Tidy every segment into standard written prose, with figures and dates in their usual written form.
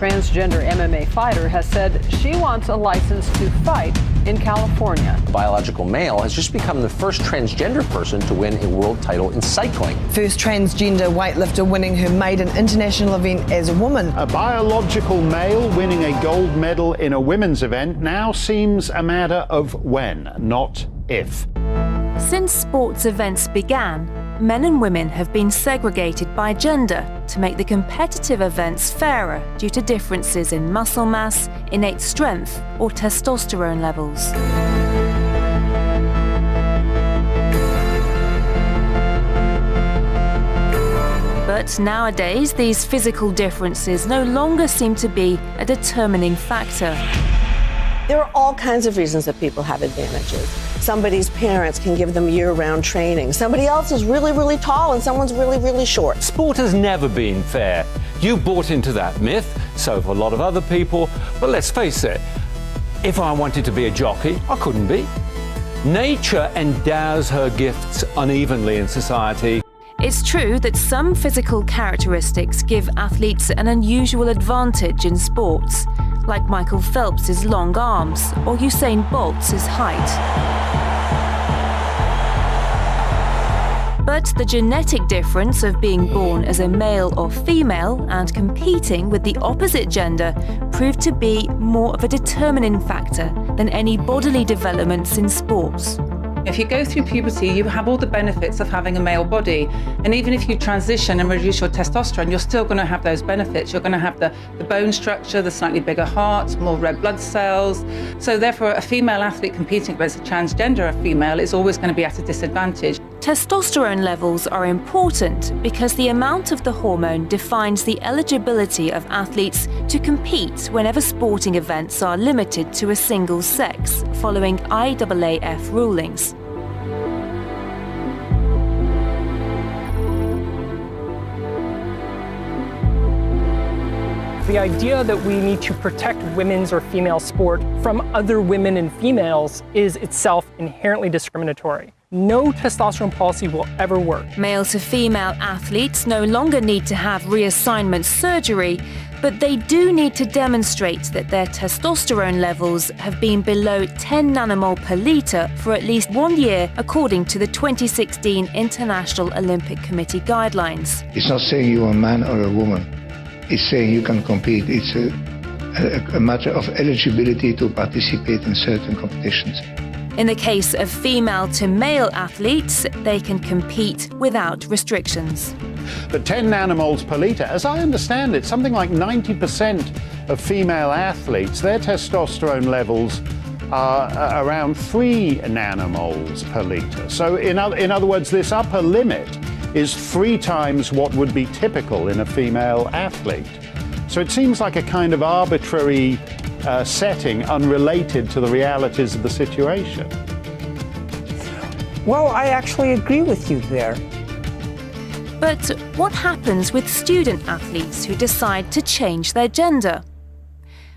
transgender MMA fighter has said she wants a license to fight in California. A biological male has just become the first transgender person to win a world title in cycling. First transgender weightlifter winning her maiden international event as a woman. A biological male winning a gold medal in a women's event now seems a matter of when, not if. Since sports events began, men and women have been segregated by gender to make the competitive events fairer due to differences in muscle mass, innate strength, or testosterone levels. But nowadays, these physical differences no longer seem to be a determining factor. There are all kinds of reasons that people have advantages. Somebody's parents can give them year-round training. Somebody else is really, really tall and someone's really, really short. Sport has never been fair. You bought into that myth, so have a lot of other people. But let's face it, if I wanted to be a jockey, I couldn't be. Nature endows her gifts unevenly in society. It's true that some physical characteristics give athletes an unusual advantage in sports, like Michael Phelps's long arms or Usain Bolt's height. But the genetic difference of being born as a male or female and competing with the opposite gender proved to be more of a determining factor than any bodily developments in sports. If you go through puberty, you have all the benefits of having a male body. And even if you transition and reduce your testosterone, you're still going to have those benefits. You're going to have the bone structure, the slightly bigger heart, more red blood cells. So therefore, a female athlete competing against a transgender female is always going to be at a disadvantage. Testosterone levels are important because the amount of the hormone defines the eligibility of athletes to compete whenever sporting events are limited to a single sex, following IAAF rulings. The idea that we need to protect women's or female sport from other women and females is itself inherently discriminatory. No testosterone policy will ever work. Male to female athletes no longer need to have reassignment surgery, but they do need to demonstrate that their testosterone levels have been below 10 nanomole per litre for at least 1 year, according to the 2016 International Olympic Committee guidelines. It's not saying you're a man or a woman. It's saying you can compete. It's a matter of eligibility to participate in certain competitions. In the case of female to male athletes, they can compete without restrictions. But 10 nanomoles per litre, as I understand it, something like 90% of female athletes, their testosterone levels are around 3 nanomoles per litre. So in other words, this upper limit is 3 times what would be typical in a female athlete. So it seems like a kind of arbitrary setting unrelated to the realities of the situation. Well, I actually agree with you there. But what happens with student athletes who decide to change their gender?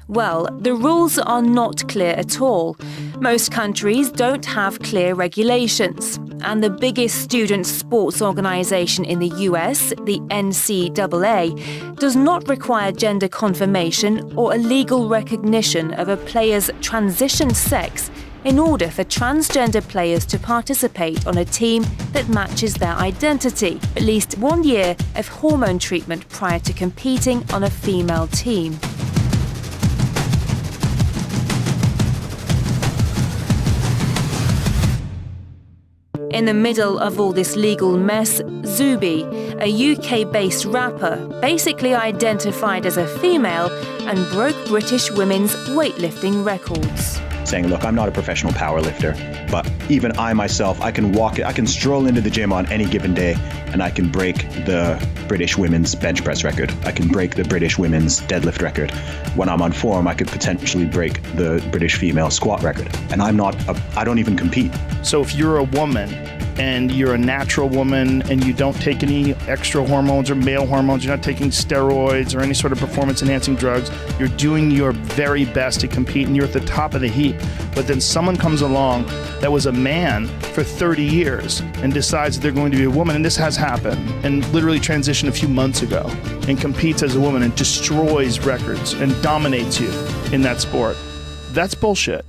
Well, the rules are not clear at all. Most countries don't have clear regulations. And the biggest student sports organization in the US, the NCAA, does not require gender confirmation or a legal recognition of a player's transition sex in order for transgender players to participate on a team that matches their identity, at least 1 year of hormone treatment prior to competing on a female team. In the middle of all this legal mess, Zuby, a UK-based rapper, basically identified as a female and broke British women's weightlifting records. Saying, look, I'm not a professional powerlifter, but even I myself, I can stroll into the gym on any given day and I can break the British women's bench press record. I can break the British women's deadlift record. When I'm on form, I could potentially break the British female squat record. And I don't even compete. So if you're a woman and you're a natural woman and you don't take any extra hormones or male hormones, you're not taking steroids or any sort of performance enhancing drugs, you're doing your very best to compete and you're at the top of the heap. But then someone comes along that was a man for 30 years and decides that they're going to be a woman, and this has happened, and literally transitioned a few months ago and competes as a woman and destroys records and dominates you in that sport. That's bullshit.